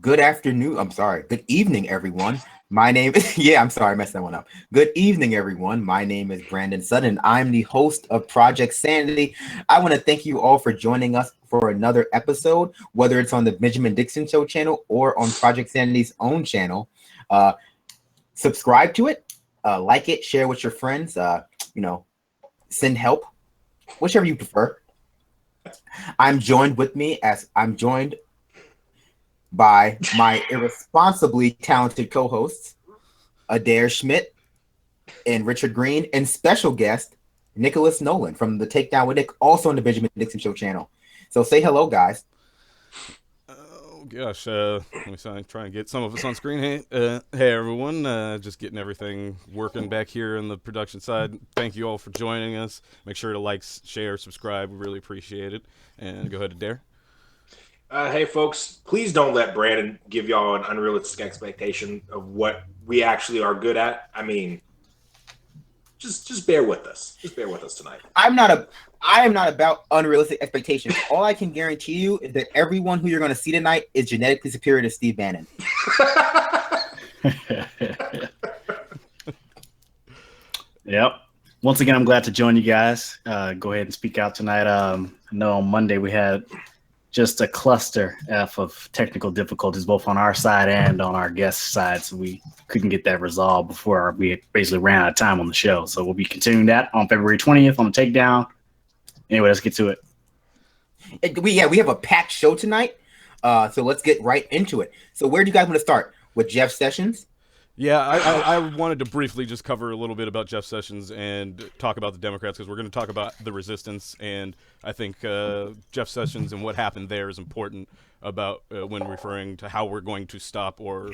Good afternoon. I'm sorry. Good evening, everyone. My name is, yeah, I'm sorry, I messed that one up. Good evening, everyone. My name is Brandon Sutton. I'm the host of Project Sanity. I want to thank you all for joining us for another episode, whether it's on the Benjamin Dixon Show channel or on Project Sanity's own channel. Uh, Subscribe to it, like it, share with your friends, send help, whichever you prefer. I'm joined by my irresponsibly talented co-hosts, Adair Shmidt and Richard Green, and special guest, Nicholas Nolan from the Takedown with Nick, also on the Benjamin Dixon Show channel. So say hello, guys. Oh gosh, let me try and get some of us on screen. Hey everyone, just getting everything working back here on the production side. Thank you all for joining us. Make sure to like, share, subscribe. We really appreciate it. And go ahead, Adair. Hey folks, please don't let Brandon give y'all an unrealistic expectation of what we actually are good at. I mean, just bear with us. Just bear with us tonight. I am not about unrealistic expectations. All I can guarantee you is that everyone who you're going to see tonight is genetically superior to Steve Bannon. Yep. Once again, I'm glad to join you guys. Go ahead and speak out tonight. I know on Monday we had just a cluster of technical difficulties, both on our side and on our guest side. So we couldn't get that resolved before we basically ran out of time on the show. So we'll be continuing that on February 20th on the Takedown. Anyway, let's get to it. We have a packed show tonight. So let's get right into it. So where do you guys want to start? With Jeff Sessions? Yeah, I wanted to briefly just cover a little bit about Jeff Sessions and talk about the Democrats, because we're going to talk about the resistance, and I think Jeff Sessions and what happened there is important about when referring to how we're going to stop or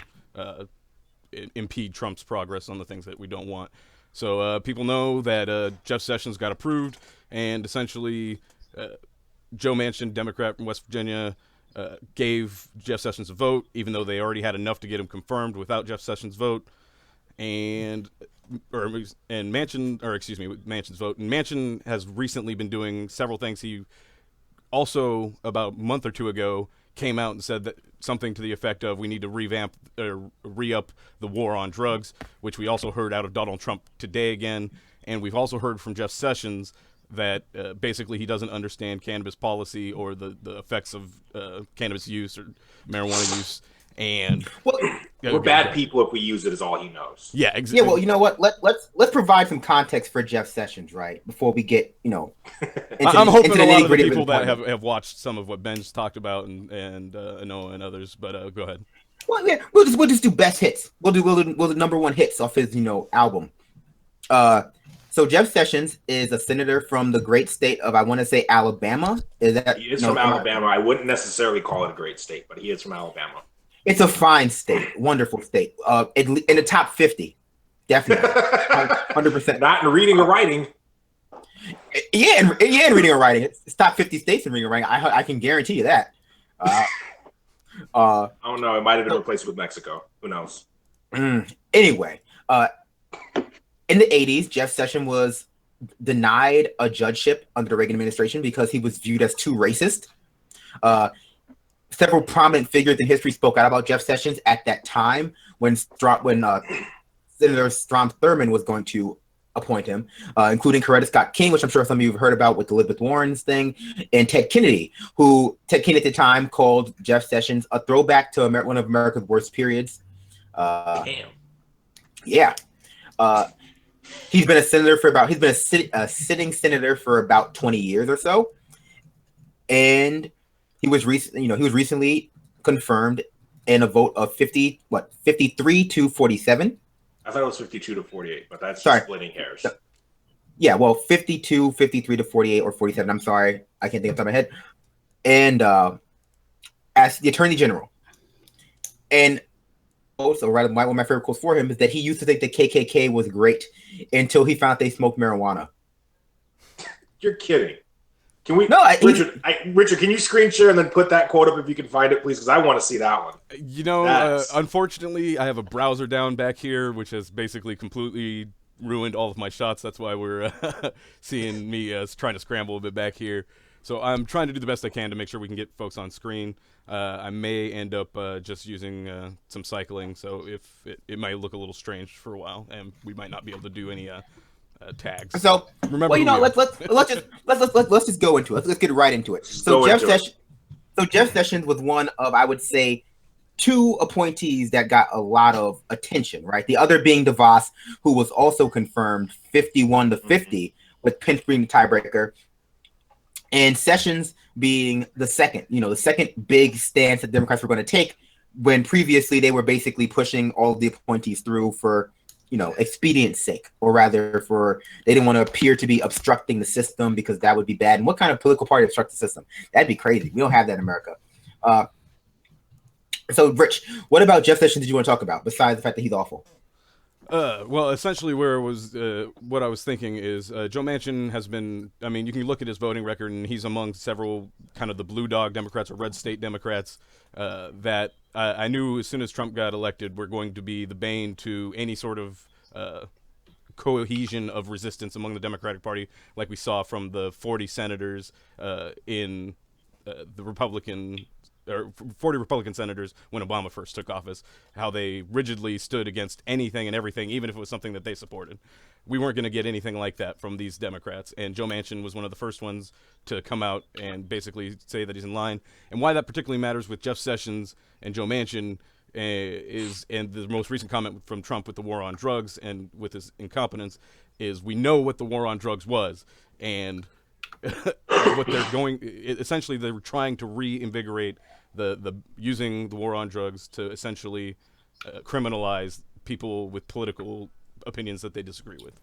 impede Trump's progress on the things that we don't want. So people know that Jeff Sessions got approved, and essentially Joe Manchin, Democrat from West Virginia, gave Jeff Sessions a vote, even though they already had enough to get him confirmed without Jeff Sessions' vote, Manchin's vote. And Manchin has recently been doing several things. He also, about a month or two ago, came out and said that something to the effect of, we need to re-up the war on drugs, which we also heard out of Donald Trump today again. And we've also heard from Jeff Sessions that basically he doesn't understand cannabis policy or the effects of cannabis use or marijuana use. And we're bad people if we use it, is all he knows. Yeah, exactly. Yeah, well, you know what? Let's provide some context for Jeff Sessions, right? Before we get, I'm hoping a lot of the people that have watched some of what Ben's talked about and Noah and others, but go ahead. Well, yeah, we'll just do best hits. We'll do number one hits off his album. So Jeff Sessions is a senator from the great state of, I want to say, Alabama. He is from Alabama. I wouldn't necessarily call it a great state, but he is from Alabama. It's a fine state, wonderful state. In the top 50, definitely, 100%. Not in reading or writing. Yeah, in reading or writing, it's top 50 states in reading or writing. I can guarantee you that. I don't know. It might have been replaced with Mexico. Who knows? Anyway, in the 80s, Jeff Sessions was denied a judgeship under the Reagan administration because he was viewed as too racist. Several prominent figures in history spoke out about Jeff Sessions at that time when Senator Strom Thurmond was going to appoint him, including Coretta Scott King, which I'm sure some of you have heard about with Elizabeth Warren's thing, and Ted Kennedy, who Ted Kennedy at the time called Jeff Sessions a throwback to one of America's worst periods. Damn. Yeah. He's been a sitting senator for about 20 years or so, and he was recently confirmed in a vote of 53 to 47. I thought it was 52 to 48, but that's just splitting hairs. Yeah, well, 52, 53 to 48 or 47. I'm sorry, I can't think off the top of my head. And as the Attorney General, and also, one of my favorite quotes for him is that he used to think the KKK was great until he found out they smoked marijuana. You're kidding. Can we? No, Richard, can you screen share and then put that quote up if you can find it, please? Because I want to see that one. Unfortunately, I have a browser down back here, which has basically completely ruined all of my shots. That's why we're seeing me trying to scramble a bit back here. So I'm trying to do the best I can to make sure we can get folks on screen. I may end up just using some cycling, so if it might look a little strange for a while, and we might not be able to do any tags. So Remember, well, you know, let's just go into it. Let's get right into it. So Jeff Sessions was one of, I would say, two appointees that got a lot of attention, right? The other being DeVos, who was also confirmed 51-50 with Pence being the tiebreaker, and Sessions being the second big stance that Democrats were going to take, when previously they were basically pushing all of the appointees through for, expedience sake, or rather they didn't want to appear to be obstructing the system because that would be bad. And what kind of political party obstructs the system? That'd be crazy. We don't have that in America. So, Rich, what about Jeff Sessions did you want to talk about, besides the fact that he's awful? Well, essentially where it was, what I was thinking is Joe Manchin has been, I mean, you can look at his voting record, and he's among several kind of the blue dog Democrats or red state Democrats that I knew as soon as Trump got elected were going to be the bane to any sort of cohesion of resistance among the Democratic Party, like we saw from the 40 senators in the Republican, or 40 Republican senators when Obama first took office, how they rigidly stood against anything and everything, even if it was something that they supported. We weren't going to get anything like that from these Democrats, and Joe Manchin was one of the first ones to come out and basically say that he's in line. And why that particularly matters with Jeff Sessions and Joe Manchin is, and the most recent comment from Trump with the war on drugs and with his incompetence, is we know what the war on drugs was, and what they're going, essentially they were trying to reinvigorate the using the war on drugs to essentially criminalize people with political opinions that they disagree with,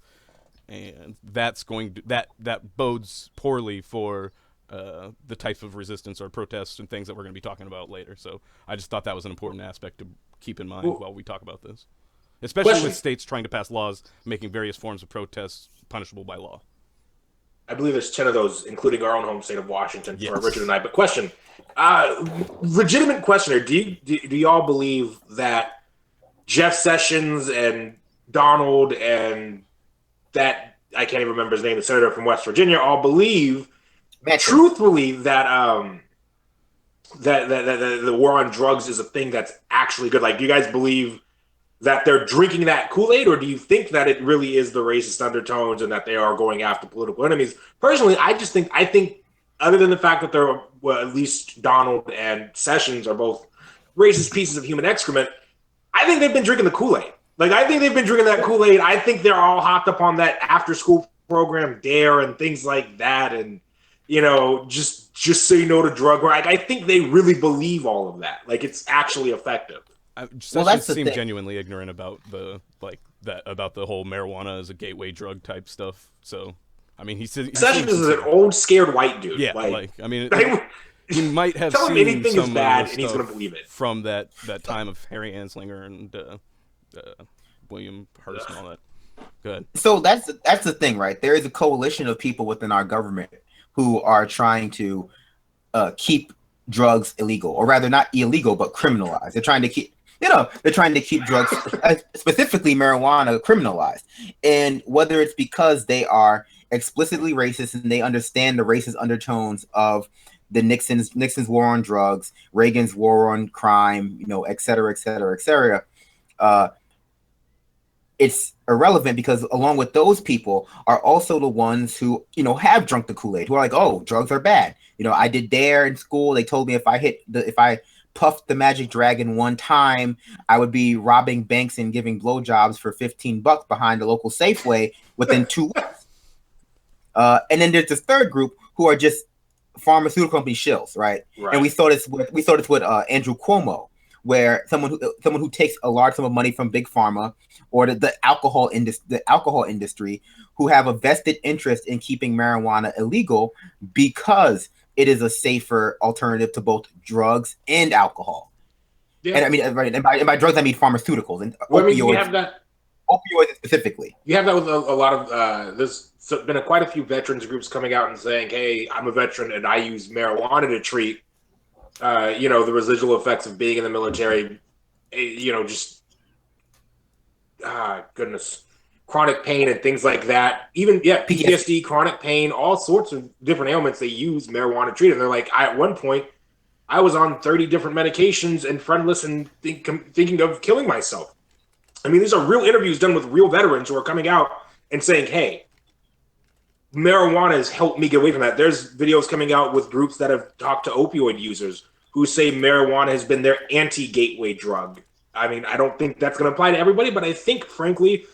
and that's going to that bodes poorly for the type of resistance or protests and things that we're going to be talking about later. So I just thought that was an important aspect to keep in mind while we talk about this, especially with states trying to pass laws making various forms of protests punishable by law. I believe there's 10 of those, including our own home state of Washington, Yes. for Richard and I. But question, legitimate questioner, do y'all believe that Jeff Sessions and Donald and that, I can't even remember his name, the senator from West Virginia, all believe truthfully that that the war on drugs is a thing that's actually good? Like, do you guys believe that they're drinking that Kool-Aid, or do you think that it really is the racist undertones and that they are going after political enemies? Personally, I think other than the fact that they're, well, at least Donald and Sessions are both racist pieces of human excrement, I think they've been drinking the Kool-Aid. Like, I think they've been drinking that Kool-Aid. I think they're all hopped up on that after-school program Dare and things like that, and just say no to drug. I think they really believe all of that. Like, it's actually effective. Sessions seemed genuinely ignorant about about the whole marijuana as a gateway drug type stuff. So, I mean, Sessions is an old scared white dude. Yeah, I mean, he might have tell him seen anything some is bad, of the and he's stuff going to believe it from that time of Harry Anslinger and William Hearst and all that. Go ahead. So that's the thing, right? There is a coalition of people within our government who are trying to keep drugs illegal, or rather not illegal, but criminalized. They're trying to keep drugs, specifically marijuana, criminalized. And whether it's because they are explicitly racist and they understand the racist undertones of the Nixon's war on drugs, Reagan's war on crime, et cetera, et cetera, et cetera, it's irrelevant, because along with those people are also the ones who, have drunk the Kool-Aid, who are like, oh, drugs are bad. I did Dare in school. They told me if I puffed the magic dragon one time, I would be robbing banks and giving blowjobs for $15 behind the local Safeway within 2 weeks. And then there's this third group who are just pharmaceutical company shills, right? And we saw this with Andrew Cuomo, where someone who takes a large sum of money from big pharma or the alcohol industry, who have a vested interest in keeping marijuana illegal because it is a safer alternative to both drugs and alcohol. Yeah. And I mean, and by drugs, I mean pharmaceuticals and opioids specifically. You have that with a lot of there's been quite a few veterans groups coming out and saying, hey, I'm a veteran and I use marijuana to treat the residual effects of being in the military, goodness. chronic pain and things like that. Even PTSD, chronic pain, all sorts of different ailments. They use marijuana to treat, and they're like, at one point, I was on 30 different medications and friendless and thinking of killing myself. I mean, these are real interviews done with real veterans who are coming out and saying, hey, marijuana has helped me get away from that. There's videos coming out with groups that have talked to opioid users who say marijuana has been their anti-gateway drug. I mean, I don't think that's going to apply to everybody, but I think, frankly,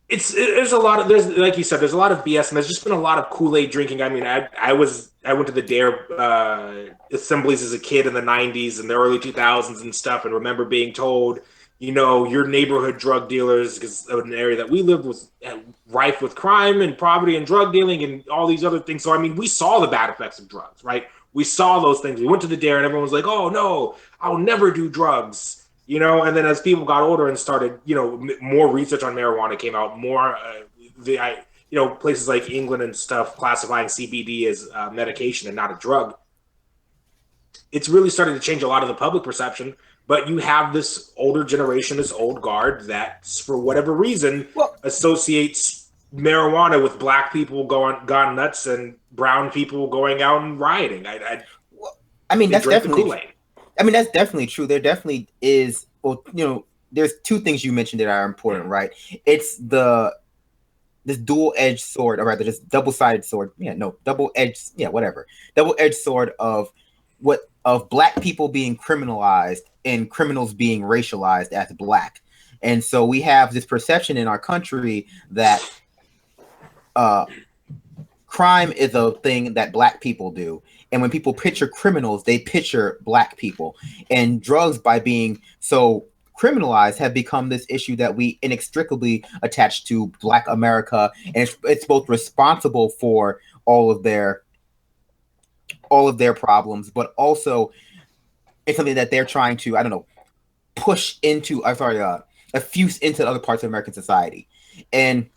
there's a lot of, like you said, there's a lot of BS, and there's just been a lot of Kool-Aid drinking. I mean, I went to the Adair assemblies as a kid in the 90s and the early 2000s and stuff, and remember being told, you know, your neighborhood drug dealers, because of an area that we lived was rife with crime and poverty and drug dealing and all these other things. So, I mean, we saw the bad effects of drugs, right? We saw those things. We went to the Dare and everyone was like, oh, no, I'll never do drugs, you know? And then as people got older and started, you know, more research on marijuana came out, more, places like England and stuff classifying CBD as medication and not a drug. It's really started to change a lot of the public perception. But you have this older generation, this old guard that, for whatever reason, associates marijuana with black people gone nuts and brown people going out and rioting. I mean, that's definitely true. There definitely is. Well, you know, there's two things you mentioned that are important, right? It's this dual-edged sword, or rather, this double-sided sword. Double-edged sword of black people being criminalized and criminals being racialized as black. And so we have this perception in our country that crime is a thing that black people do. And when people picture criminals, they picture black people. And drugs, by being so criminalized, have become this issue that we inextricably attach to Black America. And it's both responsible for all of their problems, but also it's something that they're trying to, push into, effuse into other parts of American society. And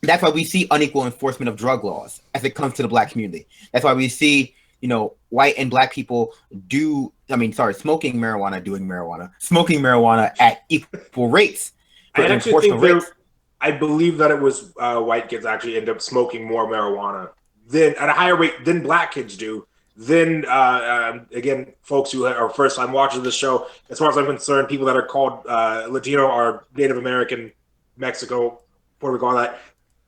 that's why we see unequal enforcement of drug laws as it comes to the black community. That's why we see, white and black people smoking marijuana at equal rates. I believe that it was white kids actually end up smoking more marijuana at a higher rate than black kids do. Then, again, folks who are first-time watchers of the show, as far as I'm concerned, people that are called Latino or Native American, Mexico, Puerto Rico, all that.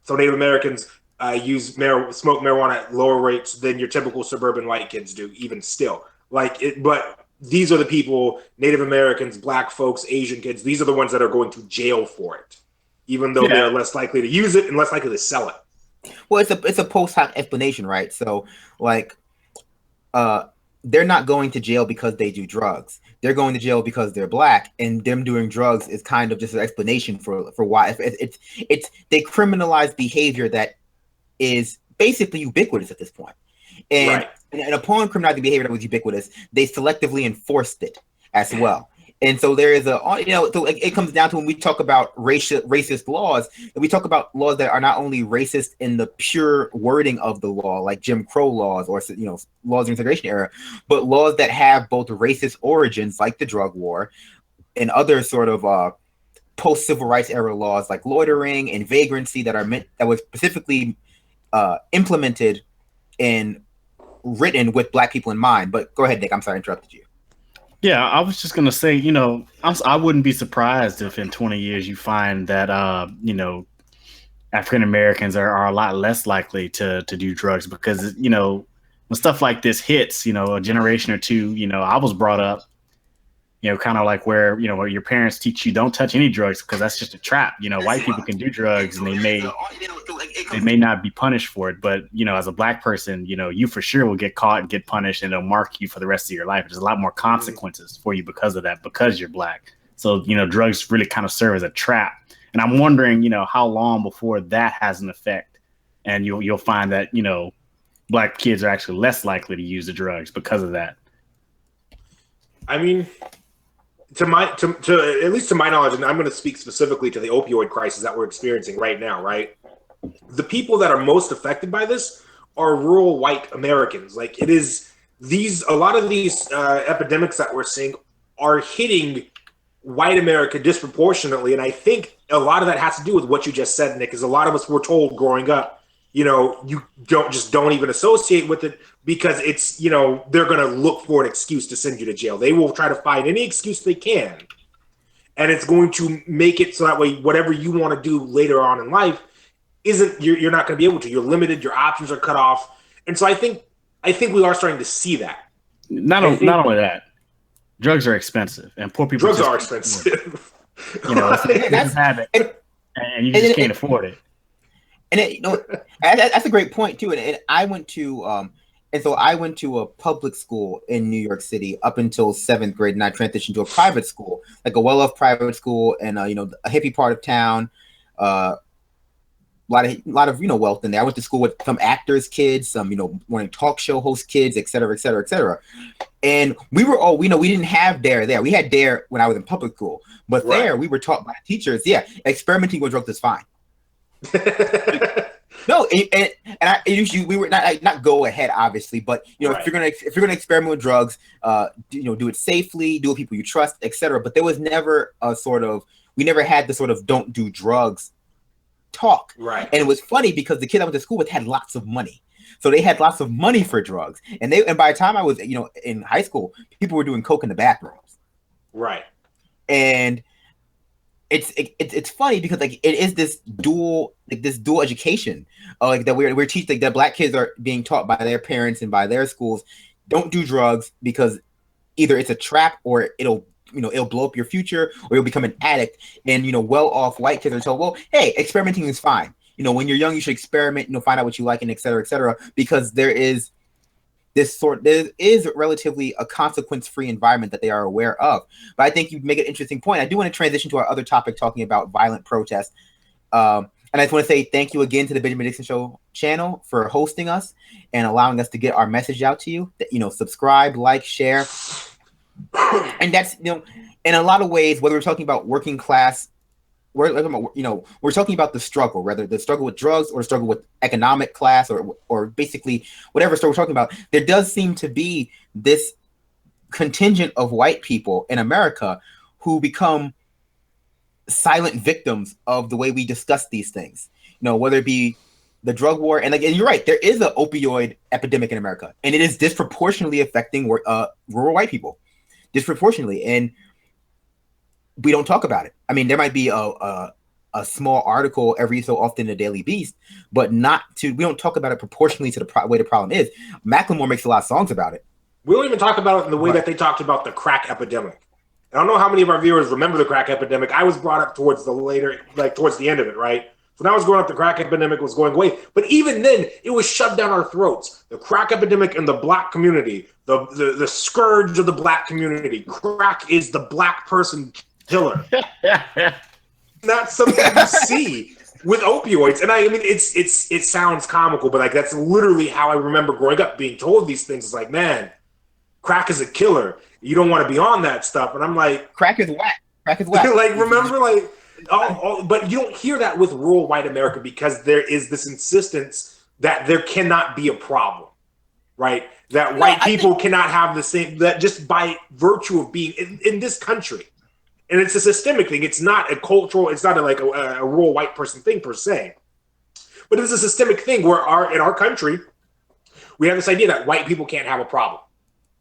So Native Americans smoke marijuana at lower rates than your typical suburban white kids do, even still. But these are the people, Native Americans, black folks, Asian kids, these are the ones that are going to jail for it, even though they're less likely to use it and less likely to sell it. Well, it's a post hoc explanation, right? So, they're not going to jail because they do drugs. They're going to jail because they're black, and them doing drugs is kind of just an explanation for why. They criminalize behavior that is basically ubiquitous at this point. And upon criminalizing behavior that was ubiquitous, they selectively enforced it as well. And so there is it comes down to, when we talk about racist laws, we talk about laws that are not only racist in the pure wording of the law, like Jim Crow laws or, laws of the integration era, but laws that have both racist origins, like the drug war, and other sort of post-civil rights era laws like loitering and vagrancy that was specifically implemented and written with black people in mind. But go ahead, Nick. I'm sorry I interrupted you. Yeah, I was just going to say, I wouldn't be surprised if in 20 years you find that, African Americans are a lot less likely to do drugs because, when stuff like this hits, a generation or two, I was brought up, kind of like where your parents teach you don't touch any drugs because that's just a trap. White people can do drugs and they may not be punished for it. But, as a black person, you for sure will get caught and get punished, and it'll mark you for the rest of your life. There's a lot more consequences for you because of that, because you're black. So, drugs really kind of serve as a trap. And I'm wondering, how long before that has an effect. And you'll find that, black kids are actually less likely to use the drugs because of that. I mean, at least to my knowledge, and I'm going to speak specifically to the opioid crisis that we're experiencing right now, right? The people that are most affected by this are rural white Americans. A lot of these epidemics that we're seeing are hitting white America disproportionately. And I think a lot of that has to do with what you just said, Nick, is a lot of us were told growing up, you don't even associate with it because it's, they're going to look for an excuse to send you to jail. They will try to find any excuse they can. And it's going to make it so that way, whatever you want to do later on in life you're not going to be able to. You're limited. Your options are cut off. And so I think we are starting to see that. Not only that, drugs are expensive, and poor people. Drugs are expensive. It's a habit, and you just can't afford it. And that's a great point too. And I went to I went to a public school in New York City up until 7th grade, and I transitioned to a private school, like a well-off private school, and a hippie part of town. A lot of wealth in there. I went to school with some actors' kids, some morning talk show host kids, et cetera, et cetera, et cetera. And we were all we didn't have Dare there. We had Dare when I was in public school, but there we were taught by teachers. Yeah, experimenting with drugs is fine. No, we were not go ahead, obviously, but if you're gonna experiment with drugs, do it safely, do it with people you trust, etc. But there was never we never had the sort of don't do drugs talk. Right. And it was funny because the kids I went to school with had lots of money. So they had lots of money for drugs. And by the time I was, in high school, people were doing coke in the bathrooms. Right. And it's funny because it is this dual education. That we're teaching, that black kids are being taught by their parents and by their schools, don't do drugs because either it's a trap or it'll blow up your future, or you'll become an addict. And well-off white kids are told, well, hey, experimenting is fine. When you're young, you should experiment, find out what you like, and et cetera, because there is relatively a consequence-free environment that they are aware of. But I think you make an interesting point. I do want to transition to our other topic, talking about violent protests. And I just want to say thank you again to the Benjamin Dixon Show channel for hosting us and allowing us to get our message out to you. Subscribe, like, share. And that's, in a lot of ways, whether we're talking about working class, we're talking about the struggle, whether the struggle with drugs or the struggle with economic class or basically whatever struggle we're talking about. There does seem to be this contingent of white people in America who become silent victims of the way we discuss these things. Whether it be the drug war, and you're right, there is an opioid epidemic in America, and it is disproportionately affecting rural white people. Disproportionately, and we don't talk about it. I mean, there might be a small article every so often in the Daily Beast, but we don't talk about it proportionally to the way the problem is. Macklemore makes a lot of songs about it. We don't even talk about it in the way that they talked about the crack epidemic. I don't know how many of our viewers remember the crack epidemic. I was brought up towards the end of it, right? When I was growing up, the crack epidemic was going away. But even then, it was shoved down our throats. The crack epidemic in the black community, the scourge of the black community. Crack is the black person killer. Not something you see with opioids. And I mean, it sounds comical, but that's literally how I remember growing up, being told these things. It's like, man, crack is a killer. You don't want to be on that stuff. And I'm like, crack is whack. Crack is whack. Remember, but you don't hear that with rural white America because there is this insistence that there cannot be a problem, right? That white people cannot have the same, that just by virtue of being in this country. And it's a systemic thing. It's not a cultural, it's not a rural white person thing per se. But it's a systemic thing where in our country, we have this idea that white people can't have a problem.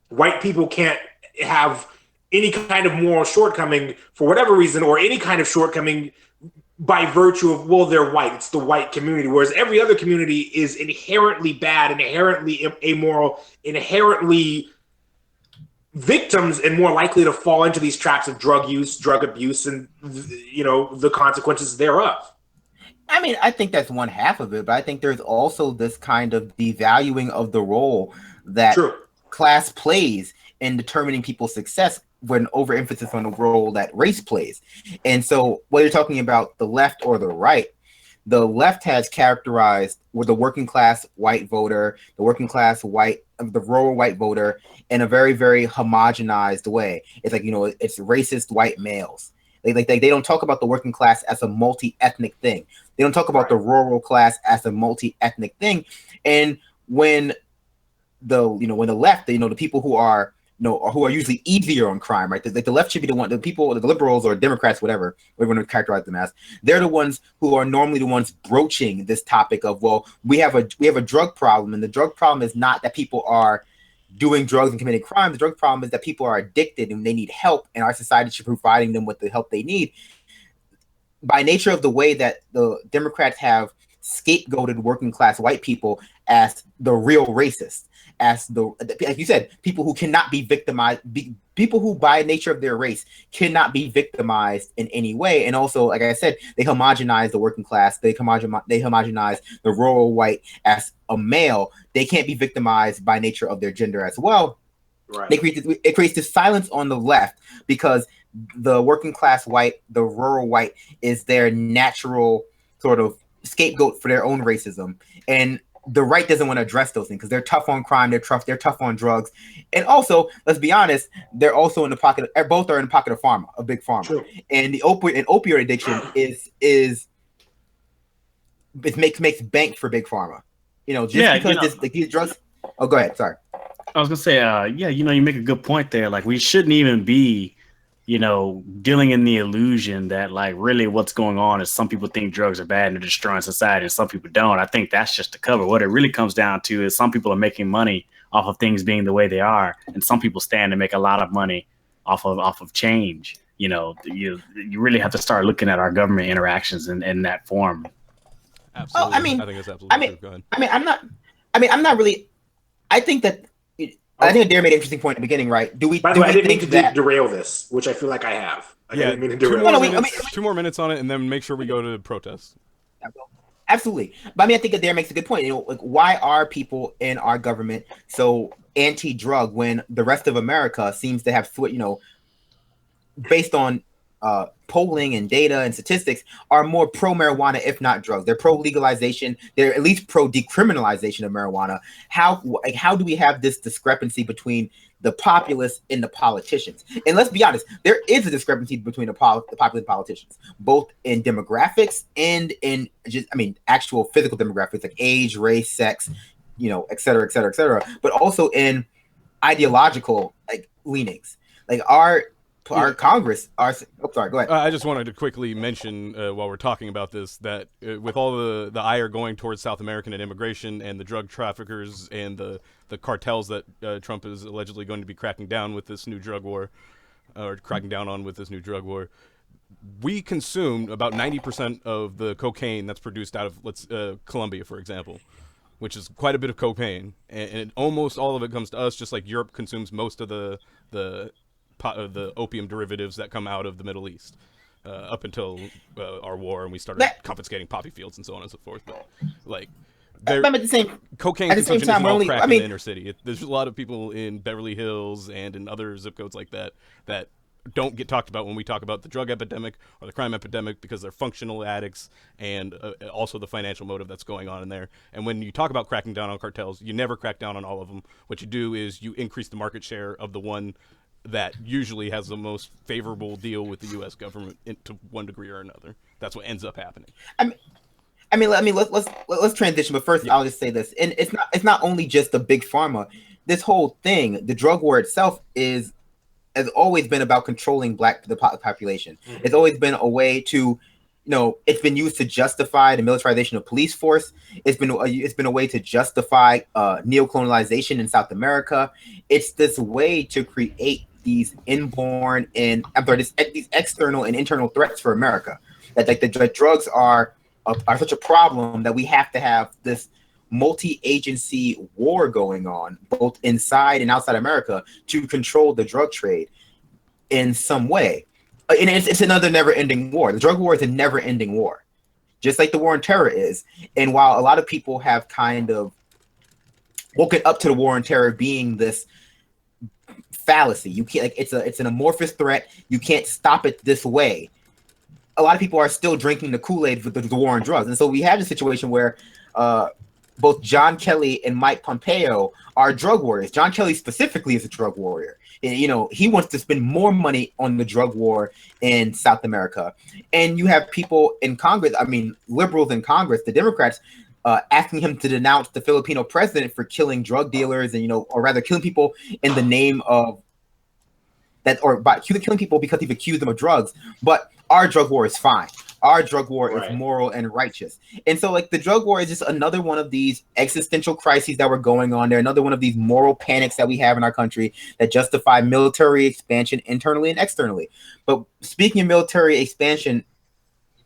White people can't have any kind of moral shortcoming for whatever reason, or any kind of shortcoming by virtue of, well, they're white. It's the white community. Whereas every other community is inherently bad, inherently immoral, inherently victims, and more likely to fall into these traps of drug use, drug abuse, and the consequences thereof. I mean, I think that's one half of it, but I think there's also this kind of devaluing of the role that class plays in determining people's success, with an overemphasis on the role that race plays. And so whether you're talking about the left or the right, the left has characterized with the working class white voter, the rural white voter in a very, very homogenized way. It's it's racist white males. They don't talk about the working class as a multi-ethnic thing. They don't talk about the rural class as a multi-ethnic thing. And when the left, the people who are who are usually easier on crime, right? The left should be the one, the people, the liberals or Democrats, whatever we want to characterize them as. They're the ones who are normally the ones broaching this topic of, well, we have a drug problem, and the drug problem is not that people are doing drugs and committing crime. The drug problem is that people are addicted and they need help, and our society should be providing them with the help they need. By nature of the way that the Democrats have scapegoated working class white people as the real racists, as like you said, people who cannot be victimized, people who by nature of their race cannot be victimized in any way. And also, like I said, they homogenize the working class, they homogenize the rural white as a male. They can't be victimized by nature of their gender as well. Right. It creates this silence on the left because the working class white, the rural white, is their natural sort of scapegoat for their own racism. And the right doesn't want to address those things because they're tough on crime, they're tough on drugs, and also, let's be honest, they're also in the pocket. Both are in the pocket of pharma, a big pharma. True. And the opioid addiction is makes bank for big pharma. Because these drugs. Oh, go ahead. Sorry. I was gonna say, you make a good point there. Like, we shouldn't even be, dealing in the illusion that, like, really what's going on is some people think drugs are bad and they're destroying society and some people don't. I think that's just the cover. What it really comes down to is some people are making money off of things being the way they are, and some people stand to make a lot of money off of change. You really have to start looking at our government interactions in that form. Absolutely. I think it's absolutely true. Go ahead. I'm not really. I think that. I think Adair made an interesting point at the beginning, right? By the way, I didn't mean to derail this, which I feel like I have. I didn't mean to derail. Two more minutes on it, and then make sure we go to protests. Absolutely. But I think Adair makes a good point. Why are people in our government so anti-drug when the rest of America seems to have, based on polling and data and statistics, are more pro-marijuana, if not drugs. They're pro-legalization. They're at least pro-decriminalization of marijuana. How do we have this discrepancy between the populace and the politicians? And let's be honest, there is a discrepancy between the populace and politicians, both in demographics and in actual physical demographics like age, race, sex, et cetera, et cetera, et cetera, but also in ideological leanings. Like our Congress, sorry, go ahead. I just wanted to quickly mention while we're talking about this that with all the ire going towards South American and immigration and the drug traffickers and the cartels that Trump is allegedly going to be cracking down with this new drug war, or cracking down on with this new drug war, we consume about 90% of the cocaine that's produced out of Colombia, for example, which is quite a bit of cocaine, and almost all of it comes to us, just like Europe consumes most of the opium derivatives that come out of the Middle East up until our war, and we started confiscating poppy fields and so on and so forth. But at the same cocaine consumption isn't all crack in the inner city. There's a lot of people in Beverly Hills and in other zip codes like that don't get talked about when we talk about the drug epidemic or the crime epidemic, because they're functional addicts and also the financial motive that's going on in there. And when you talk about cracking down on cartels, you never crack down on all of them. What you do is you increase the market share of the one that usually has the most favorable deal with the U.S. government to one degree or another. That's what ends up happening. Let's transition. But first, I'll just say this, and it's not only just the big pharma. This whole thing, the drug war itself, has always been about controlling the population. Mm-hmm. It's always been a way to, it's been used to justify the militarization of police force. It's been a way to justify neocolonization in South America. It's this way to create these inborn and these external and internal threats for America. That the drugs are such a problem that we have to have this multi-agency war going on both inside and outside America to control the drug trade in some way. And it's another never-ending war. The drug war is a never-ending war, just like the war on terror is. And while a lot of people have kind of woken up to the war on terror being this fallacy, you can't, it's an amorphous threat. You can't stop it this way. A lot of people are still drinking the Kool-Aid for the war on drugs. And so we have a situation where both John Kelly and Mike Pompeo are drug warriors. John Kelly specifically is a drug warrior. And, he wants to spend more money on the drug war in South America. And you have people in Congress, liberals in Congress, the Democrats, asking him to denounce the Filipino president for killing drug dealers and, or rather killing people in the name of killing people because they've accused them of drugs. But our drug war is fine. Our drug war is moral and righteous. And so, like, the drug war is just another one of these existential crises that were going on there, another one of these moral panics that we have in our country that justify military expansion internally and externally. But speaking of military expansion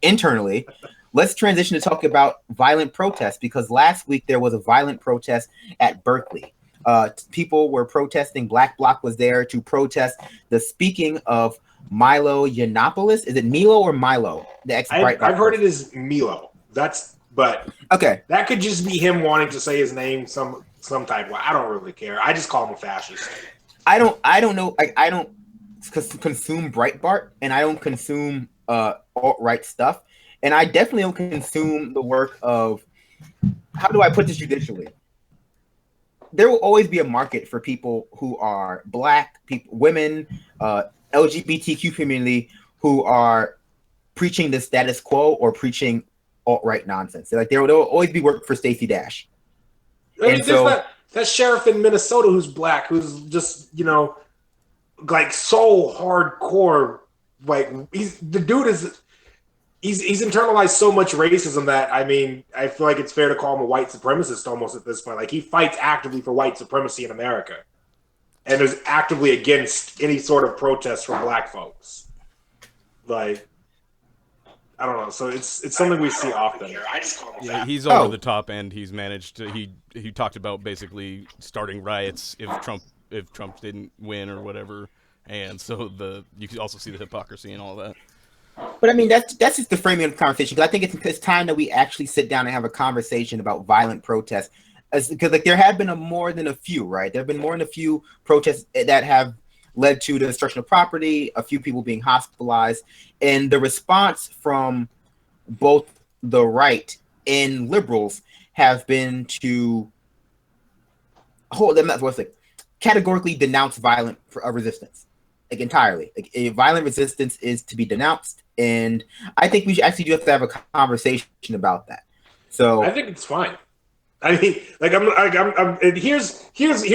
internally, let's transition to talk about violent protests, because last week there was a violent protest at Berkeley. People were protesting. Black Bloc was there to protest the speaking of Milo Yiannopoulos. Is it Milo or Milo? I've heard it is Milo. But okay. That could just be him wanting to say his name some type. I don't really care. I just call him a fascist. I don't know. Like, I don't consume Breitbart, and I don't consume alt-right stuff, and I definitely don't consume the work of, how do I put this judicially? There will always be a market for people who are Black, people, women, LGBTQ community who are preaching the status quo or preaching alt-right nonsense. Like, there will always be work for Stacey Dash. I mean, there's that sheriff in Minnesota who's Black, who's just, like, so hardcore. Like, he's internalized so much racism that, I mean, I feel like it's fair to call him a white supremacist almost at this point. Like, he fights actively for white supremacy in America and is actively against any sort of protest from Black folks. Like, I don't know. So it's something we see often. I just call him that. He's over the top, and he's managed to. He talked about basically starting riots if Trump didn't win or whatever, and so you can also see the hypocrisy and all that. But I mean, that's just the framing of the conversation, because I think it's time that we actually sit down and have a conversation about violent protests, because like there have been more than a few, right? There have been more than a few protests that have led to the destruction of property, a few people being hospitalized, and the response from both the right and liberals have been to categorically denounce violent resistance, like entirely. Like, a violent resistance is to be denounced, and I think we should actually have to have a conversation about that. So I think it's fine. I mean, like, and here's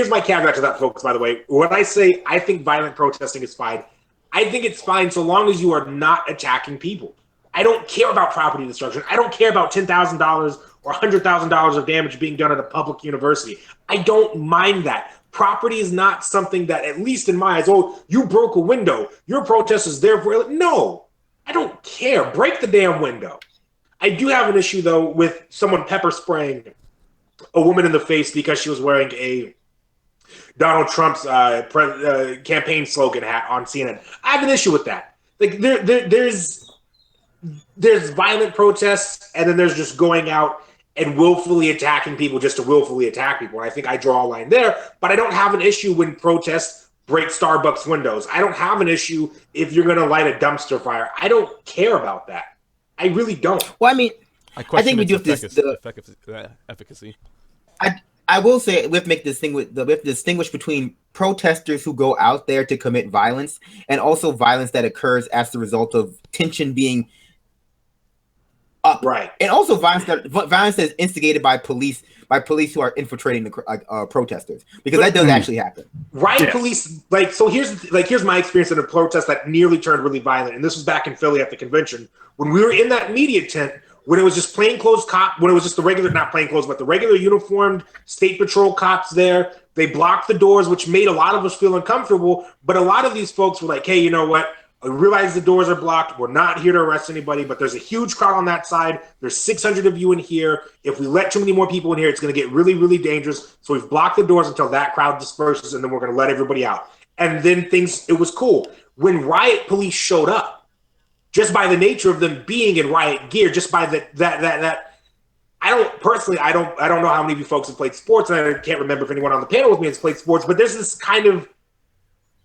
my caveat to that, folks. By the way, when I say I think violent protesting is fine, I think it's fine so long as you are not attacking people. I don't care about property destruction. I don't care about $10,000 or $100,000 of damage being done at a public university. I don't mind that. Property is not something that, at least in my eyes, oh, you broke a window, your protest is there for. No, I don't care. Break the damn window. I do have an issue, though, with someone pepper spraying a woman in the face because she was wearing a Donald Trump's campaign slogan hat on CNN. I have an issue with that. Like, there's violent protests, and then there's just going out and willfully attacking people just to willfully attack people. And I think I draw a line there, but I don't have an issue when protests break Starbucks windows. I don't have an issue if you're going to light a dumpster fire. I don't care about that. I really don't. Well, I mean, I think we do have the efficacy. I will say we have to distinguish between protesters who go out there to commit violence and also violence that occurs as the result of tension being up, right? And also violence that is instigated by police who are infiltrating the protesters, because that does actually happen. Riot police, like, so here's my experience in a protest that nearly turned really violent, and this was back in Philly at the convention when we were in that media tent. When it was just plainclothes when it was just the regular, not plainclothes, but the regular uniformed state patrol cops there, they blocked the doors, which made a lot of us feel uncomfortable. But a lot of these folks were like, hey, you know what? I realize the doors are blocked. We're not here to arrest anybody, but there's a huge crowd on that side. There's 600 of you in here. If we let too many more people in here, it's going to get really, really dangerous. So we've blocked the doors until that crowd disperses, and then we're going to let everybody out. And then it was cool. When riot police showed up, just by the nature of them being in riot gear, just by that I don't know how many of you folks have played sports, and I can't remember if anyone on the panel with me has played sports, but there's this kind of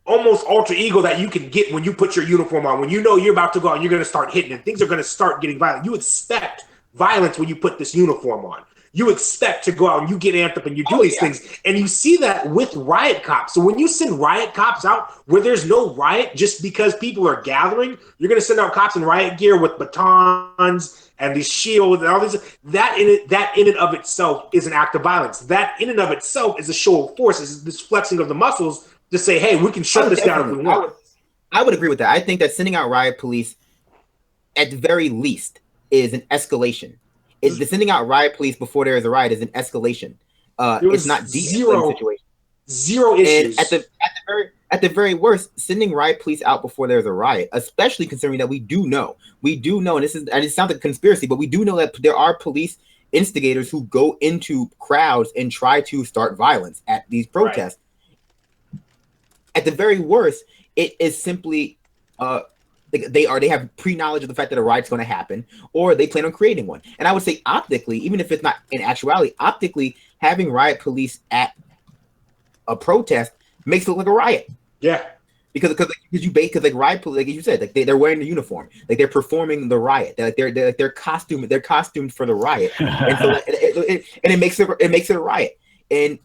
almost alter ego that you can get when you put your uniform on, when you know you're about to go out and you're going to start hitting and things are going to start getting violent. You expect violence when you put this uniform on. You expect to go out and you get amped up and you do these things. And you see that with riot cops. So when you send riot cops out where there's no riot just because people are gathering, you're going to send out cops in riot gear with batons and these shields and all these. That in and of itself is an act of violence. That in and of itself is a show of force. It's this flexing of the muscles to say, hey, we can shut this down if we want. I would agree with that. I think that sending out riot police, at the very least, is an escalation. The sending out riot police before there is a riot is an escalation. It's not de-escalating situation. Zero issues. And at the very worst, sending riot police out before there's a riot, especially considering that we do know, and it sounds like a conspiracy, but we do know that there are police instigators who go into crowds and try to start violence at these protests. Right. At the very worst, it is simply they have pre-knowledge of the fact that a riot's going to happen, or they plan on creating one. And I would say optically, even if it's not in actuality, optically having riot police at a protest makes it look like a riot. Yeah, because like riot police, like you said, like they're wearing the uniform, like they're performing the riot, they're costumed for the riot, and so it makes it a riot, and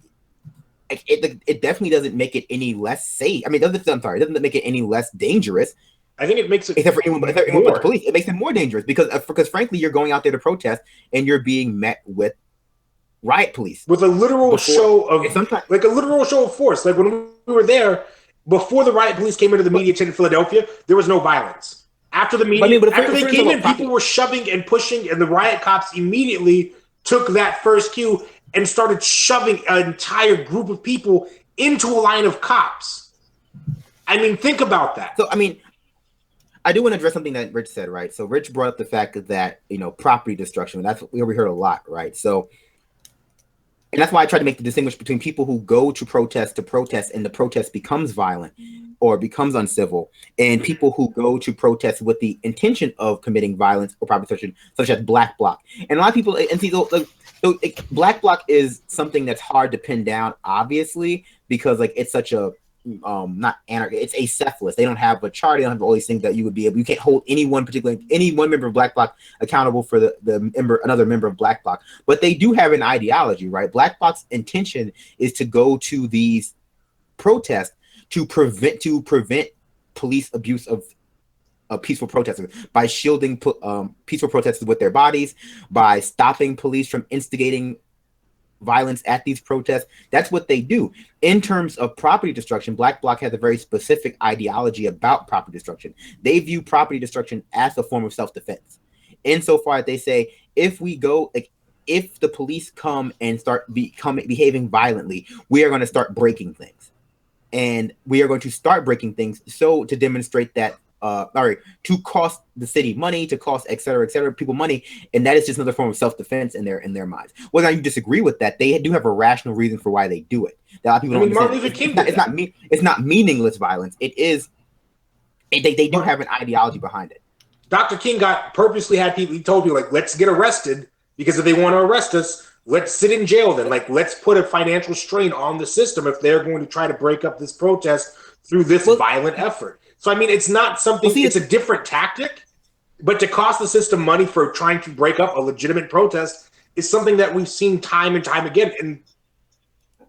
it definitely doesn't make it any less safe. I mean, it doesn't make it any less dangerous. I think it makes it, except for anyone but the police, it makes it more dangerous because frankly, you're going out there to protest and you're being met with riot police with a literal show of force. Like when we were there before the riot police came into the media tent in Philadelphia, there was no violence. After the media, after they came in, people were shoving and pushing, and the riot cops immediately took that first cue and started shoving an entire group of people into a line of cops. I mean, think about that. So, I mean, I do want to address something that Rich said, right? So Rich brought up the fact that, property destruction. That's what we heard a lot, right? So, and that's why I try to make the distinguish between people who go to protest and the protest becomes violent or becomes uncivil, and people who go to protest with the intention of committing violence or property destruction, such as Black Bloc. And a lot of people, and see, so Black Bloc is something that's hard to pin down, obviously, because like it's such a not anarchy, it's acephalous. They don't have a chart, they don't have all these things that you would be able. You can't hold any one member of Black Bloc accountable for another member of Black Bloc. But they do have an ideology, right? Black Bloc's intention is to go to these protests to prevent police abuse of peaceful protesters by shielding peaceful protesters with their bodies, by stopping police from instigating violence at these protests. That's what they do. In terms of property destruction, Black Bloc has a very specific ideology about property destruction. They view property destruction as a form of self-defense. Insofar as they say, if the police come and start behaving violently, we are going to start breaking things. And we are going to start breaking things to demonstrate that to cost the city money, to cost et cetera, people money, and that is just another form of self-defense in their minds. Whether you disagree with that, they do have a rational reason for why they do it. A lot of people don't understand. It's not meaningless violence. It is. They do have an ideology behind it. Dr. King purposely had people. He told people, like, let's get arrested, because if they want to arrest us, let's sit in jail. Then, like, let's put a financial strain on the system if they're going to try to break up this protest through this violent effort. So, I mean, it's not something, it's a different tactic, but to cost the system money for trying to break up a legitimate protest is something that we've seen time and time again. And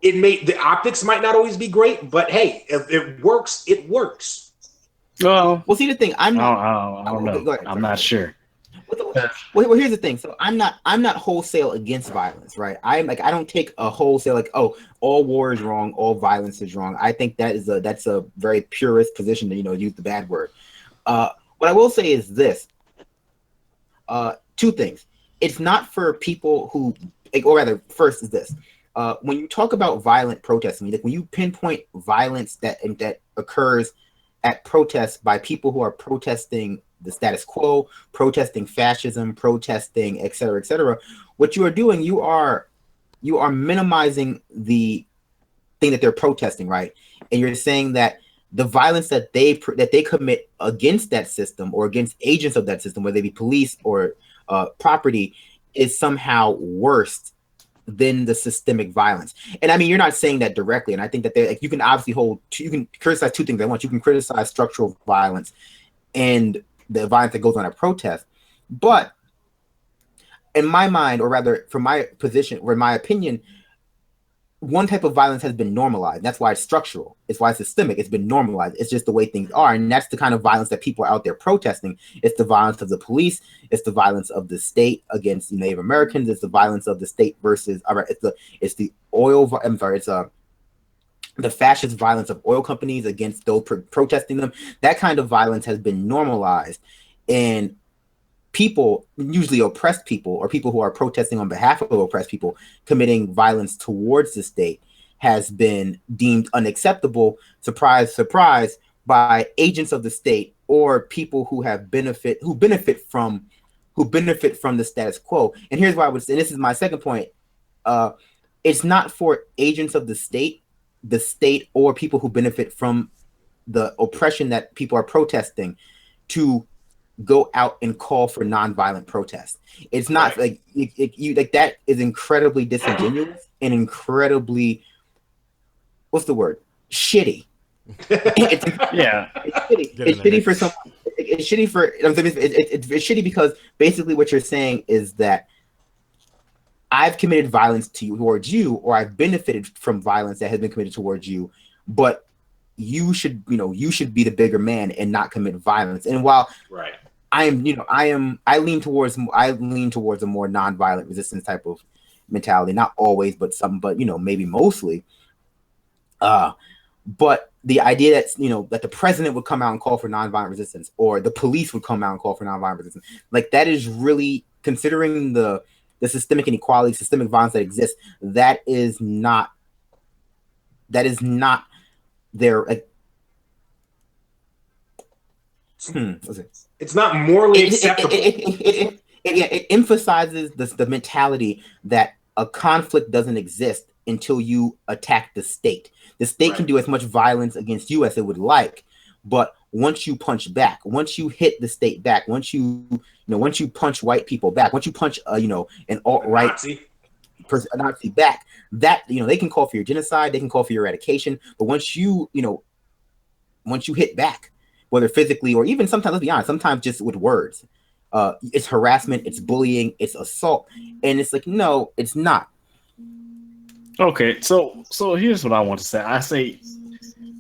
the optics might not always be great, but hey, if it works, it works. Well, see, the thing, I don't know. I'm not sure. Well, here's the thing. So I'm not wholesale against violence, right? I don't take a wholesale like, oh, all war is wrong, all violence is wrong. I think that's a very purist position to use the bad word. What I will say is this: two things. It's not for people who, or rather, first is this: when you talk about violent protesting, like when you pinpoint violence that occurs at protests by people who are protesting the status quo, protesting fascism, protesting, et cetera, what you are doing, you are minimizing the thing that they're protesting, right? And you're saying that the violence that they commit against that system or against agents of that system, whether they be police or property, is somehow worse than the systemic violence. And I mean, you're not saying that directly. And I think that you can obviously you can criticize two things at once. You can criticize structural violence and the violence that goes on at protest. But in my mind, or rather from my position or in my opinion, one type of violence has been normalized. That's why it's structural. It's why it's systemic. It's been normalized. It's just the way things are. And that's the kind of violence that people are out there protesting. It's the violence of the police. It's the violence of the state against Native Americans. It's the violence of the state versus, it's the the fascist violence of oil companies against those protesting them, that kind of violence has been normalized. And people, usually oppressed people or people who are protesting on behalf of oppressed people, committing violence towards the state has been deemed unacceptable, surprise, surprise, by agents of the state or people who benefit from the status quo. And here's why I would say, and this is my second point, it's not for agents of the state or people who benefit from the oppression that people are protesting to go out and call for nonviolent protest. It's not like that is incredibly disingenuous and incredibly, what's the word? Shitty. It's shitty. It's shitty for some. It's shitty for. It's shitty because basically what you're saying is that I've committed violence towards you, or I've benefited from violence that has been committed towards you, but you should be the bigger man and not commit violence. And while I lean towards a more nonviolent resistance type of mentality, not always, but maybe mostly. But the idea that the president would come out and call for nonviolent resistance, or the police would come out and call for nonviolent resistance, like that is really, considering the systemic inequality, systemic violence that exists, that is not their. It's not morally acceptable. It emphasizes the mentality that a conflict doesn't exist until you attack the state. The state can do as much violence against you as it would like, but once you punch back, once you hit the state back, once you punch white people back, once you punch an alt-right a Nazi back, that they can call for your genocide, they can call for your eradication, but once you hit back, whether physically or even sometimes, let's be honest, sometimes just with words, it's harassment, it's bullying, it's assault, and it's like, no, it's not. Okay, so here's what I want to say. I say,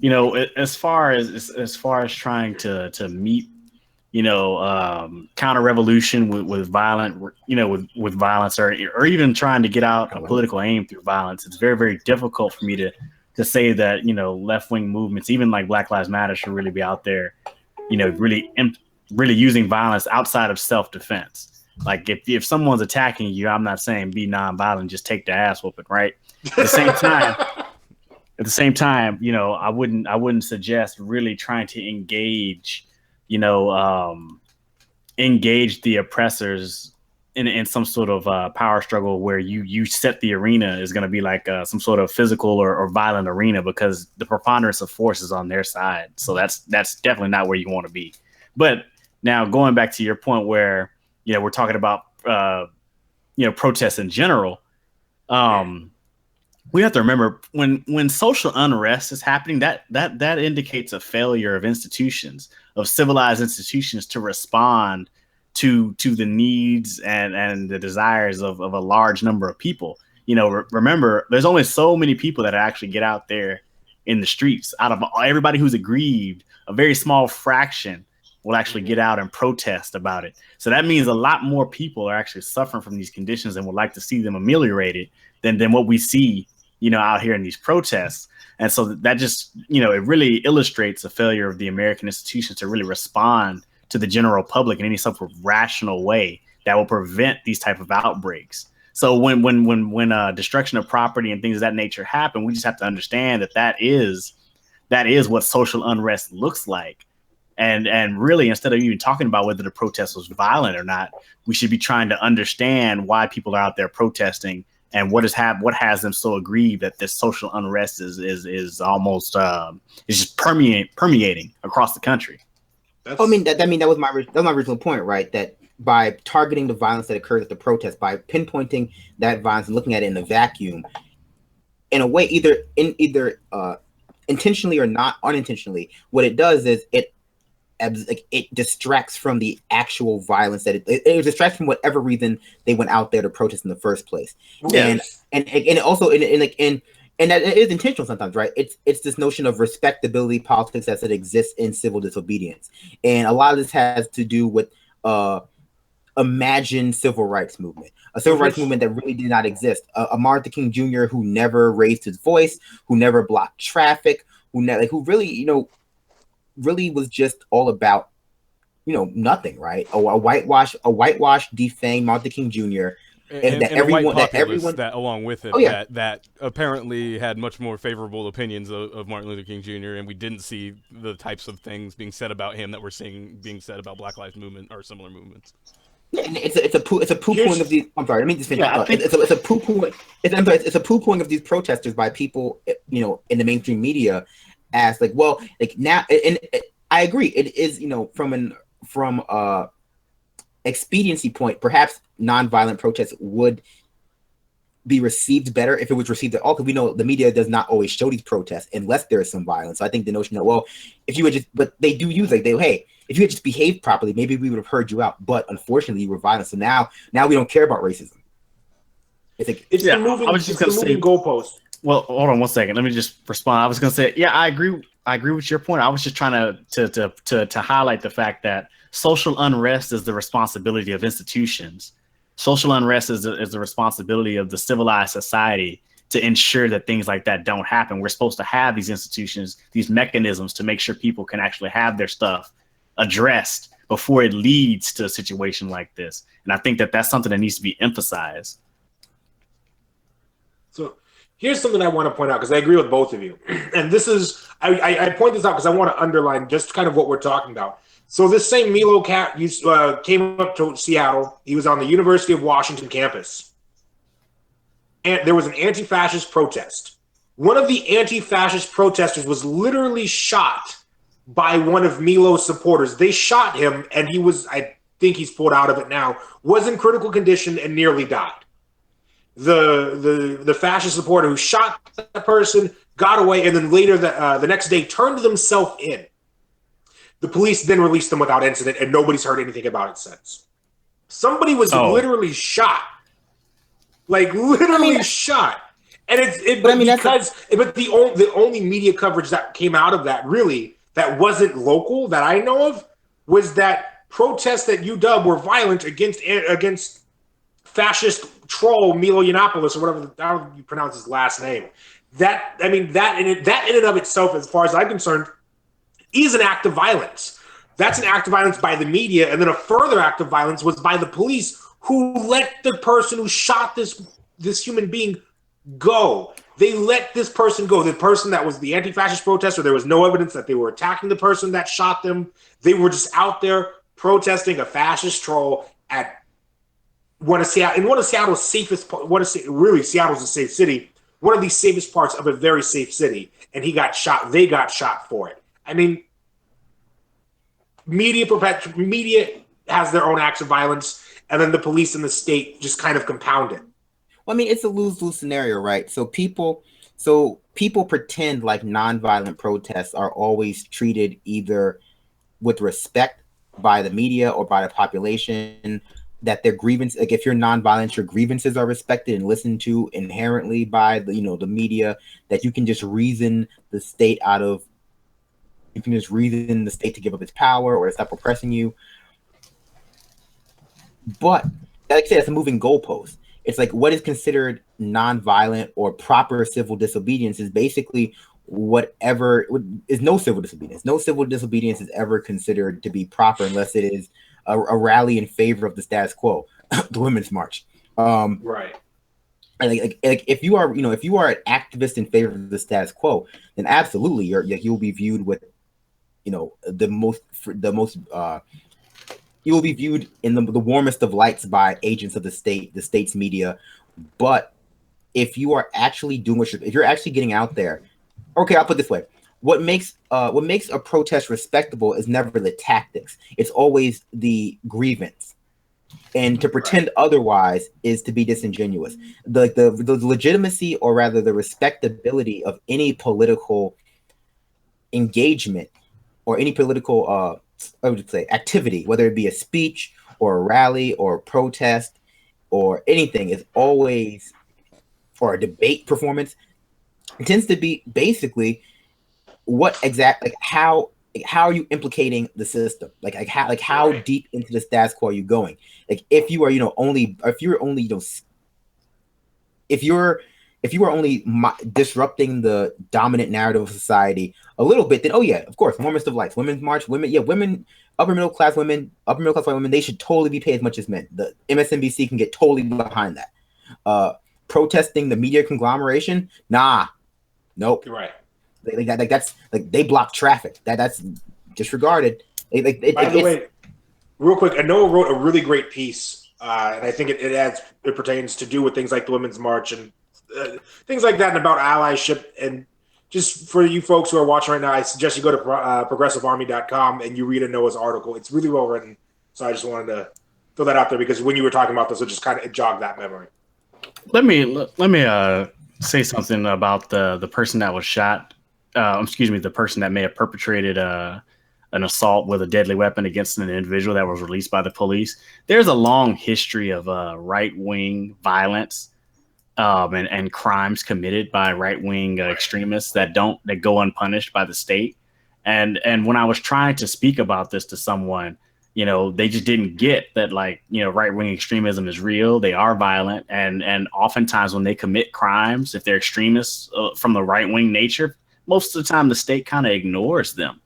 as far as trying to meet, counter revolution with violence, or even trying to get out a political aim through violence, it's very, very difficult for me to say that left-wing movements, even like Black Lives Matter, should really be out there, really using violence outside of self-defense. Like if someone's attacking you, I'm not saying be nonviolent, just take the ass whooping, right? At the same time, I wouldn't suggest really trying to engage the oppressors in some sort of power struggle where you set the arena is going to be like some sort of physical or violent arena, because the preponderance of force is on their side. So that's definitely not where you want to be. But now going back to your point where we're talking about protests in general. We have to remember when social unrest is happening, that indicates a failure of institutions, of civilized institutions, to respond to the needs and the desires of a large number of people. Remember, there's only so many people that actually get out there in the streets. Out of everybody who's aggrieved, a very small fraction will actually get out and protest about it. So that means a lot more people are actually suffering from these conditions and would like to see them ameliorated than what we see, out here in these protests. And so that just, it really illustrates a failure of the American institutions to really respond to the general public in any sort of rational way that will prevent these type of outbreaks. So when destruction of property and things of that nature happen, we just have to understand that is what social unrest looks like. And really, instead of even talking about whether the protest was violent or not, we should be trying to understand why people are out there protesting and what has them so aggrieved that this social unrest is almost is just permeating across the country. That was my original point, right? That by targeting the violence that occurs at the protest, by pinpointing that violence and looking at it in a vacuum, in a way, either intentionally or not unintentionally, what it does is it distracts from the actual violence that it distracts from whatever reason they went out there to protest in the first place. Yes. And also and that it is intentional sometimes, right? It's this notion of respectability politics as it exists in civil disobedience, and a lot of this has to do with imagined civil rights movement, a civil rights movement that really did not exist. A Martin King Jr. who never raised his voice, who never blocked traffic, who really, really was just all about, nothing, right? A whitewashed, defanged Martin King Jr. And a white populace that along with it, that apparently had much more favorable opinions of Martin Luther King Jr. and we didn't see the types of things being said about him that we're seeing being said about Black Lives Movement or similar movements. Yeah, it's a poo-pooing of these. I'm sorry, let me just finish. It's a poo-pooing. It's a poo-pooing of these protesters by people, in the mainstream media, as now. And I agree. It is, from expediency point, perhaps nonviolent protests would be received better if it was received at all, because we know the media does not always show these protests unless there is some violence. So I think the notion that, if you would just, but they do use hey, if you had just behaved properly, maybe we would have heard you out. But unfortunately, you were violent. So now we don't care about racism. It's the moving goalpost. Well, hold on one second. Let me just respond. I was going to say, yeah, I agree with your point. I was just trying to highlight the fact that social unrest is the responsibility of institutions. Social unrest is the responsibility of the civilized society to ensure that things like that don't happen. We're supposed to have these institutions, these mechanisms to make sure people can actually have their stuff addressed before it leads to a situation like this. And I think that that's something that needs to be emphasized. So here's something I want to point out, because I agree with both of you. And this is, I point this out because I want to underline just kind of what we're talking about. So this same Milo cat came up to Seattle. He was on the University of Washington campus. And there was an anti-fascist protest. One of the anti-fascist protesters was literally shot by one of Milo's supporters. They shot him, and he was, I think he's pulled out of it now, was in critical condition and nearly died. The fascist supporter who shot that person got away, and then later the next day turned themselves in. The police then released them without incident, and nobody's heard anything about it since. Somebody was literally shot, shot, and the only media coverage that came out of that really that wasn't local that I know of was that protests at UW were violent against fascist troll Milo Yiannopoulos, or whatever how you pronounce his last name. That in and of itself, as far as I'm concerned, is an act of violence. That's an act of violence by the media, and then a further act of violence was by the police, who let the person who shot this human being go. They let this person go. The person that was the anti-fascist protester, there was no evidence that they were attacking the person that shot them. They were just out there protesting a fascist troll at one of Seattle's safest. Seattle's a safe city. One of the safest parts of a very safe city, and he got shot. They got shot for it. I mean, media has their own acts of violence, and then the police and the state just kind of compound it. Well, I mean, it's a lose-lose scenario, right? So people pretend like nonviolent protests are always treated either with respect by the media or by the population, that their grievance, like if you're nonviolent, your grievances are respected and listened to inherently by the media, that you can just reason the state to give up its power or to stop oppressing you. But like I said, it's a moving goalpost. It's like what is considered nonviolent or proper civil disobedience is basically whatever is no civil disobedience. No civil disobedience is ever considered to be proper unless it is a rally in favor of the status quo, the Women's March. Right. Like if you are an activist in favor of the status quo, then absolutely you'll be viewed with you will be viewed in the warmest of lights by agents of the state's media. But if you are actually doing if you're actually getting out there, okay, I'll put it this way: what makes a protest respectable is never the tactics; it's always the grievance. And to pretend otherwise is to be disingenuous. The legitimacy, or rather the respectability of any political engagement or any political activity, whether it be a speech or a rally or a protest or anything, is always, or a debate performance, it tends to be basically how how are you implicating the system? How deep into the status quo are you going? Like if you are, if you are only disrupting the dominant narrative of society a little bit, then of course, more of life, women's march, women, upper middle class white women, they should totally be paid as much as men. The MSNBC can get totally behind that. Protesting the media conglomeration, nope. You're right. That's they block traffic. That's disregarded. By the way, real quick, I Noah wrote a really great piece, and I think it pertains to do with things like the Women's March and things like that, and about allyship. And just for you folks who are watching right now, I suggest you go to progressivearmy.com and you read Noah's article. It's really well written. So I just wanted to throw that out there because when you were talking about this, it just kind of jogged that memory. Let me say something about the person that was shot. The person that may have perpetrated an assault with a deadly weapon against an individual that was released by the police. There's a long history of right-wing violence and crimes committed by right-wing extremists that go unpunished by the state. And when I was trying to speak about this to someone, they just didn't get that, right-wing extremism is real. They are violent. And oftentimes when they commit crimes, if they're extremists from the right-wing nature, most of the time the state kind of ignores them.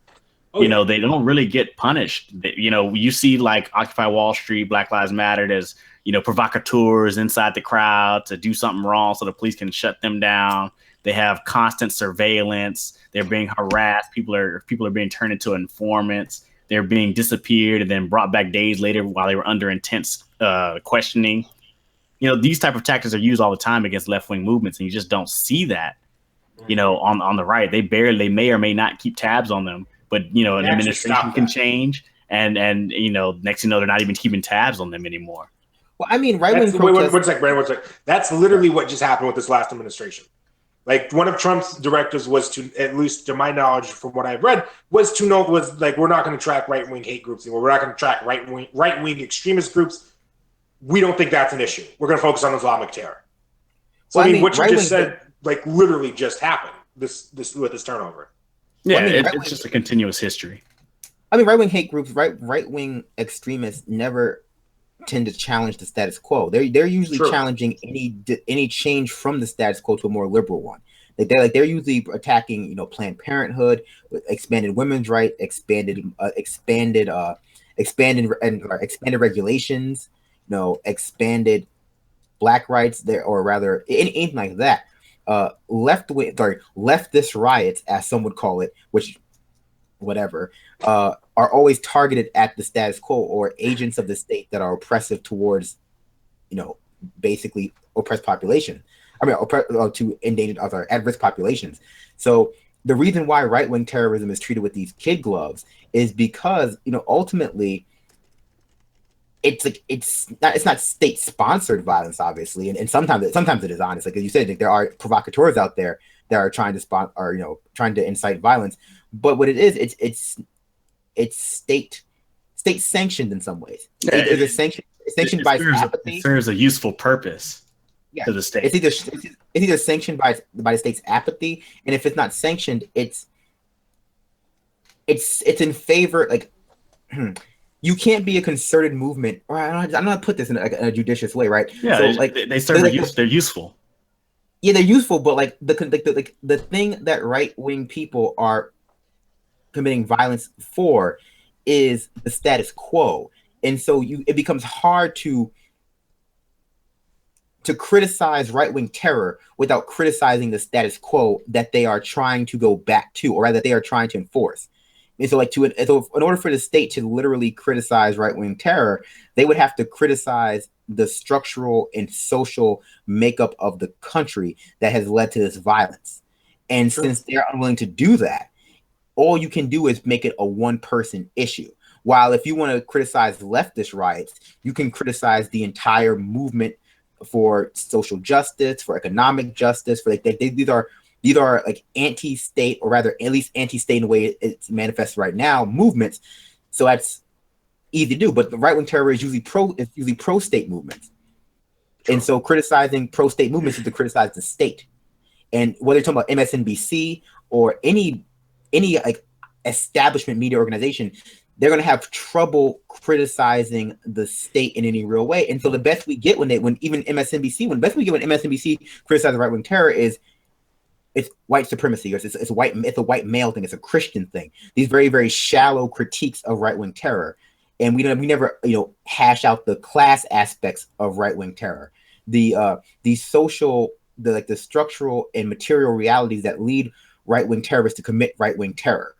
They don't really get punished. You see like Occupy Wall Street, Black Lives Matter, there's, provocateurs inside the crowd to do something wrong so the police can shut them down. They have constant surveillance. They're being harassed. People are being turned into informants. They're being disappeared and then brought back days later while they were under intense questioning. These type of tactics are used all the time against left-wing movements, and you just don't see that, on the right. They may or may not keep tabs on them, but, an administration can change. And next thing you know, they're not even keeping tabs on them anymore. Well, I mean, right-wing protests... One sec, Brandon, one sec. That's literally what just happened with this last administration. Like, one of Trump's directives was to, at least to my knowledge from what I've read, was we're not going to track right-wing hate groups anymore. We're not going to track right-wing extremist groups. We don't think that's an issue. We're going to focus on Islamic terror. So, well, I mean, what you just said, literally just happened this with this turnover. Yeah, it's just a continuous history. I mean, right-wing hate groups, right-wing extremists never tend to challenge the status quo. They're usually challenging any change from the status quo to a more liberal one. They're usually attacking, Planned Parenthood, expanded women's rights, expanded regulations, expanded Black rights there, or rather anything like that. Leftist riots, as some would call it, which whatever, are always targeted at the status quo or agents of the state that are oppressive towards, basically oppressed population. I mean, to endangered other at-risk populations. So the reason why right-wing terrorism is treated with these kid gloves is because, ultimately, it's not state-sponsored violence, obviously, and sometimes it is honest. Like as you said, there are provocateurs out there that are trying to trying to incite violence. But what it is, it's state sanctioned in some ways. It's sanctioned by apathy. It serves a useful purpose to the state. It's either sanctioned by the state's apathy, and if it's not sanctioned, it's in favor. Like you can't be a concerted movement, or I'm not put this in a judicious way, right? Yeah, so, they serve they're useful. Yeah, they're useful, but the thing that right-wing people are committing violence for is the status quo, and so it becomes hard to criticize right-wing terror without criticizing the status quo that they are trying to go back to, or rather, they are trying to enforce. And so, in order for the state to literally criticize right-wing terror, they would have to criticize the structural and social makeup of the country that has led to this violence. And since they're unwilling to do that, all you can do is make it a one-person issue. While if you want to criticize leftist riots, you can criticize the entire movement for social justice, for economic justice. For these are like anti-state, or rather, at least anti-state in the way it's manifested right now, movements. So that's easy to do. But the right-wing terror is usually pro-state movements, and so criticizing pro-state movements is to criticize the state. And whether you're talking about MSNBC or any establishment media organization, they're going to have trouble criticizing the state in any real way. And so the best we get when MSNBC criticizes right wing terror is it's white supremacy, or it's a white male thing, it's a Christian thing. These very, very shallow critiques of right wing terror, and we never hash out the class aspects of right wing terror, the social, the structural and material realities that lead right wing terrorists to commit right wing terror.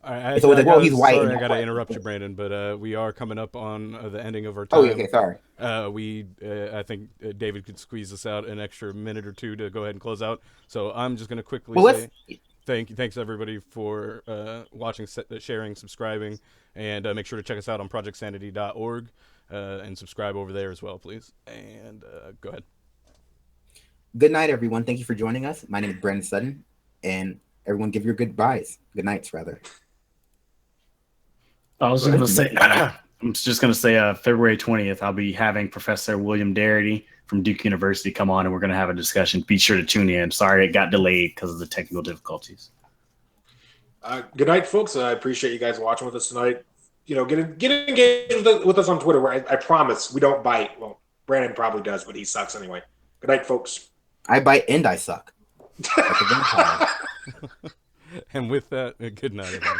He's white. Sorry, I got to interrupt you, Brandon, but we are coming up on the ending of our time. Oh, okay, sorry. I think David could squeeze us out an extra minute or two to go ahead and close out. So I'm just going to quickly say thanks everybody for watching, sharing, subscribing, and make sure to check us out on projectsanity.org and subscribe over there as well, please. And go ahead. Good night, everyone. Thank you for joining us. My name is Brandon Sutton, and everyone give your goodbyes. Good nights, rather. I was just going to say, I'm just going to say February 20th, I'll be having Professor William Darity from Duke University come on, and we're going to have a discussion. Be sure to tune in. Sorry it got delayed because of the technical difficulties. Good night, folks. I appreciate you guys watching with us tonight. Get engaged with us on Twitter, where I promise we don't bite. Well, Brandon probably does, but he sucks anyway. Good night, folks. I bite and I suck. Like a vampire. And with that, good night, everybody.